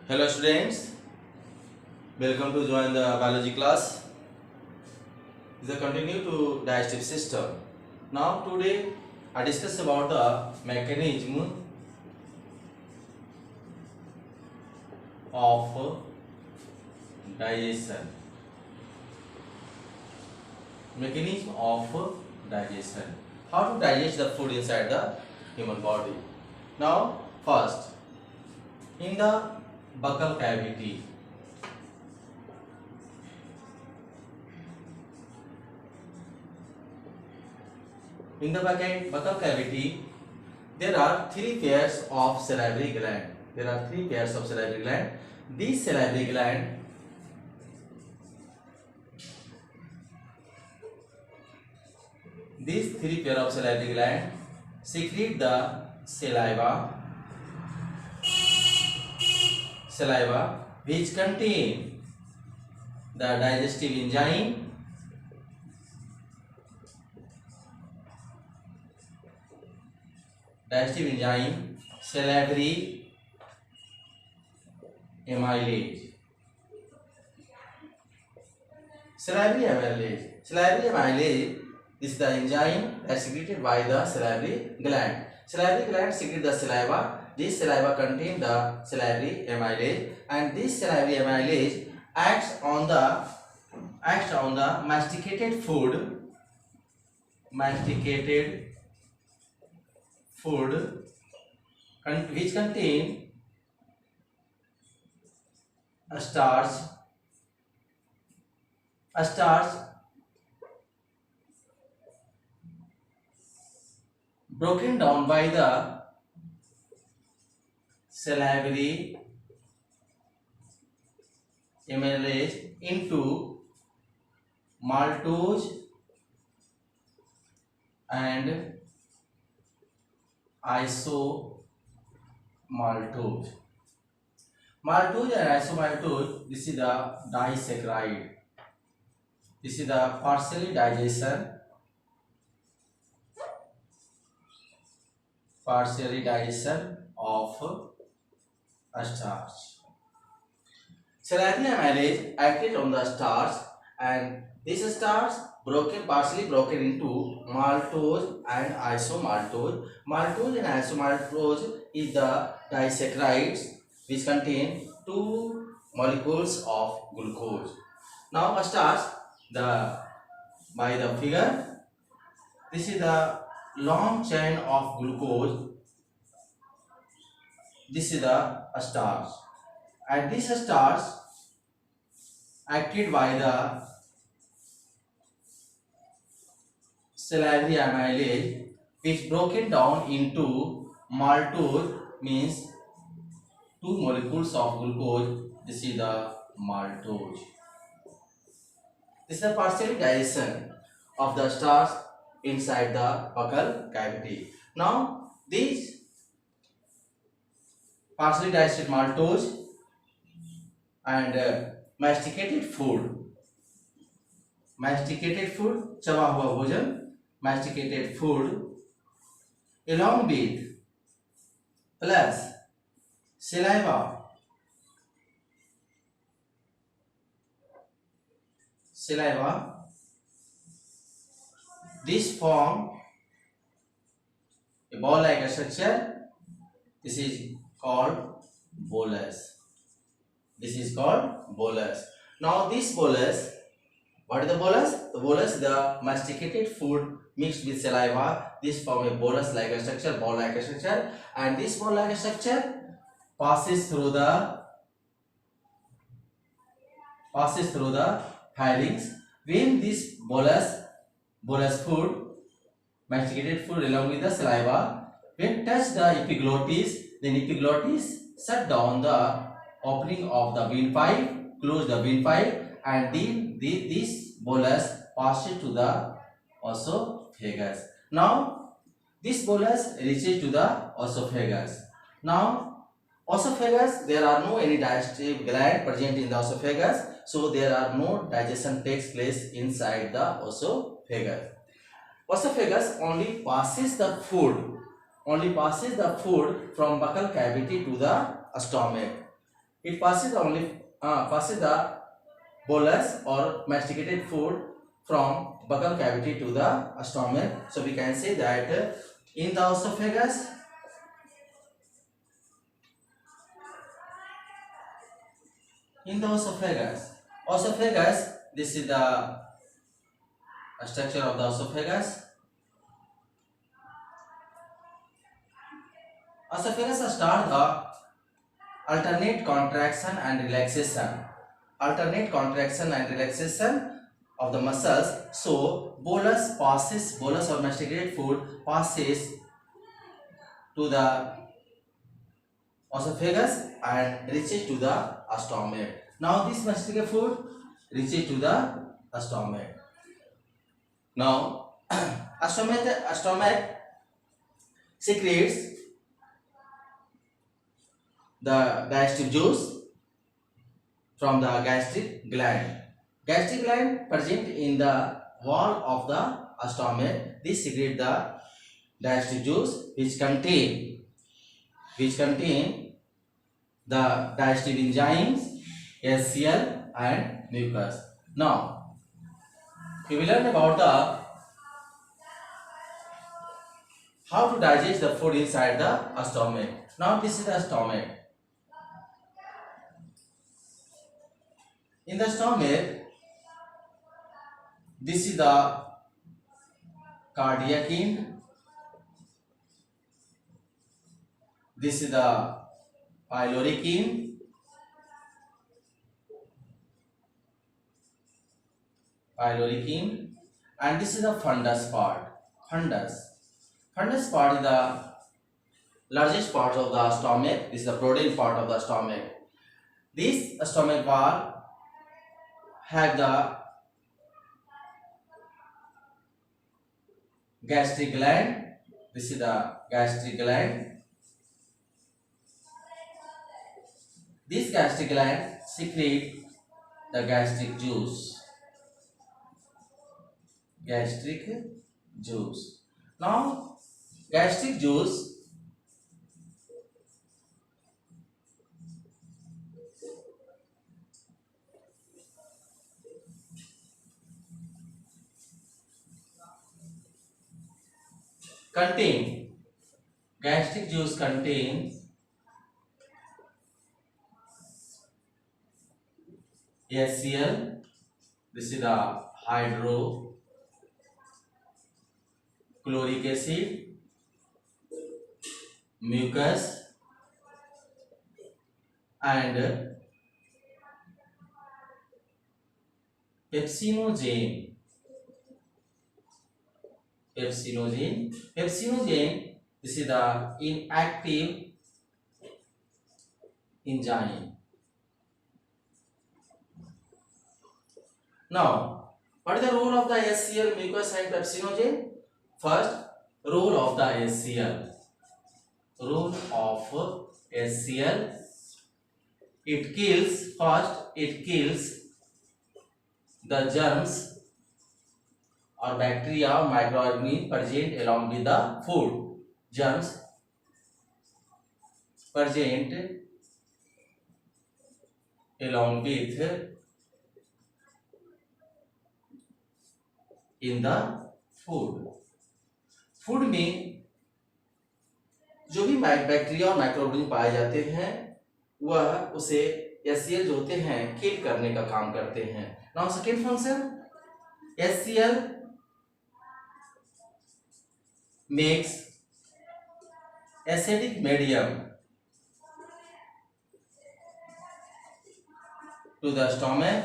Hello students, welcome to join the biology class. This is a continue to digestive system. Now today I discuss about the mechanism of digestion. Mechanism of digestion. How to digest the food inside the human body. Now first, in the buccal cavity. In the buccal cavity, there are three pairs of salivary gland. There are three pairs of salivary gland. These salivary gland these three pair of salivary gland secrete the saliva which contain the digestive enzyme salivary amylase. Salivary amylase is the enzyme that is secreted by the salivary gland. Salivary gland secrete the saliva. This saliva contain the salivary amylase, and this salivary amylase acts on the masticated food which contain a starch broken down by the salivary amylase into maltose and isomaltose. Maltose and isomaltose, this is the disaccharide. This is the partial digestion of a starch. Salivary amylase acted on the starch, and this starch partially broken into maltose and isomaltose. Maltose and isomaltose is the disaccharides which contain two molecules of glucose. Now a starch, by the figure, this is the long chain of glucose. This is the starch, and this starch acted by the salivary amylase which broken down into maltose, means two molecules of glucose. This is the maltose. This is the partial digestion of the starch inside the buccal cavity. Now these partially digested maltose and masticated food, चबा हुआ भोजन, masticated food along with plus saliva this form a ball like a structure. This is called bolus. Now this bolus, what is the bolus? The bolus is the masticated food mixed with saliva. This form a bolus like a structure, ball like a structure, and this ball like a structure passes through the pharynx. When this bolus food, masticated food along with the saliva, when touch the epiglottis, then epiglottis shut down the opening of the windpipe, close the windpipe, and then this bolus passes to the esophagus. Now this bolus reaches to the esophagus. Now esophagus, there are no any digestive gland present in the esophagus, so there are no digestion takes place inside the esophagus. Esophagus only passes the food from buccal cavity to the stomach. It passes the bolus or masticated food from buccal cavity to the stomach. So we can say that in the esophagus, esophagus, this is the structure of the esophagus. Esophagus start the alternate contraction and relaxation of the muscles. So bolus or masticated food passes to the esophagus and reaches to the stomach. Now this masticated food reaches to the stomach. Now stomach secretes the gastric juice from the gastric gland. Gastric gland present in the wall of the stomach. This secrete the gastric juice which contain the digestive enzymes, HCl and mucus. Now we will learn about how to digest the food inside the stomach. Now this is the stomach. In the stomach, this is the cardiac end. This is the pyloric end. And this is the fundus part. Fundus part is the largest part of the stomach. This is the protein part of the stomach. This stomach wall have the gastric gland. This is the gastric gland. This gastric gland secrete the gastric juice. Now gastric juice contains HCl. This is the hydrochloric acid, mucus and pepsinogen. This is the inactive enzyme. Now, what is the role of the HCl, mucus and pepsinogen? First, role of the HCl. It kills the germs or bacteria or microorganisms present along with the food. Germs present along with in the food में जो भी bacteria और microorganism पाए जाते हैं वह उसे HCl जो होते हैं किल करने का काम करते हैं. Now second function, HCl makes acidic medium to the stomach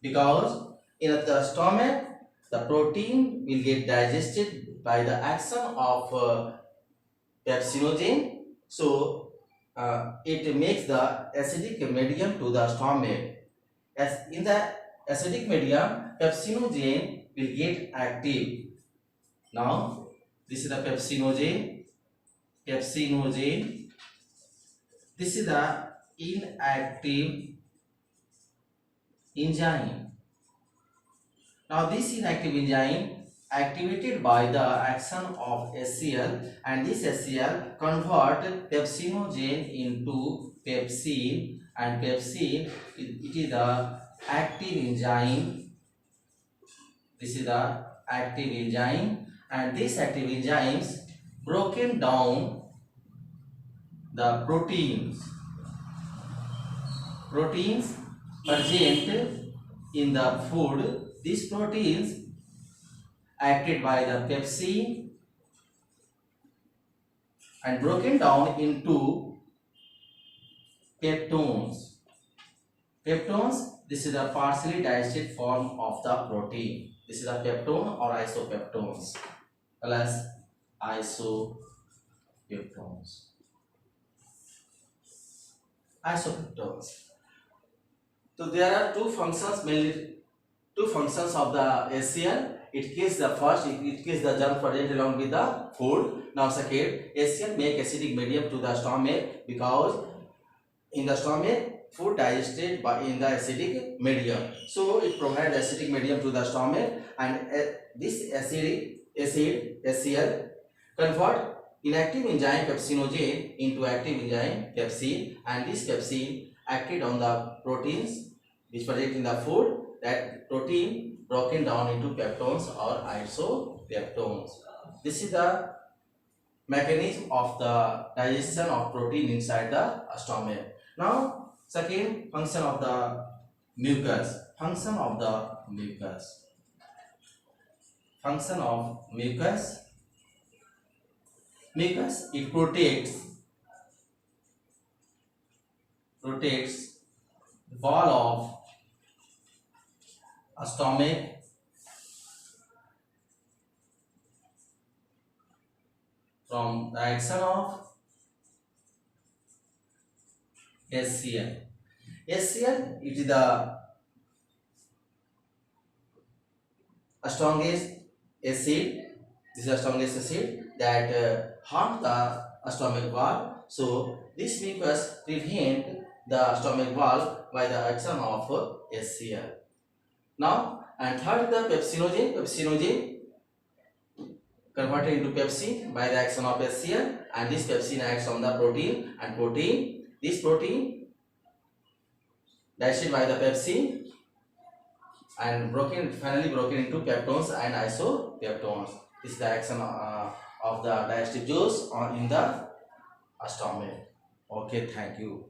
because in the stomach the protein will get digested by the action of pepsinogen. So it makes the acidic medium to the stomach. As in the acidic medium, pepsinogen will get active. Now this is the pepsinogen. This is the inactive enzyme. Now this inactive enzyme activated by the action of HCl, and this HCl convert pepsinogen into pepsin, and pepsin it is the active enzyme. This is the active enzyme, and these active enzymes broken down the proteins present in the food. These proteins acted by the pepsin and broken down into peptones. Peptones, this is a partially digested form of the protein. This is a peptone or isopeptones plus isopeptones. So there are two functions, mainly two functions of the HCl. It kills the first, it kills the germ present along with the food. Now second, HCl make acidic medium to the stomach, because in the stomach food digested by in the acidic medium. So it provides acidic medium to the stomach, and this acid HCl convert inactive enzyme pepsinogen into active enzyme pepsin, and this pepsin acted on the proteins which present in the food. That protein broken down into peptones or isopeptones. This is the mechanism of the digestion of protein inside the stomach. Now second function of the mucus. Function of mucus. Mucus, it protects wall of a stomach from the action of HCl. HCl, it is the strongest acid. This is the strongest acid that harms the stomach valve. So this mucus prevent the stomach valve by the action of HCl. Now, and third, the pepsinogen converted into pepsin by the action of HCl, and this pepsin acts on the protein, and this protein digested by the pepsin and finally broken into peptones and isopeptones. This is the action of the digestive juice in the stomach. Okay, thank you.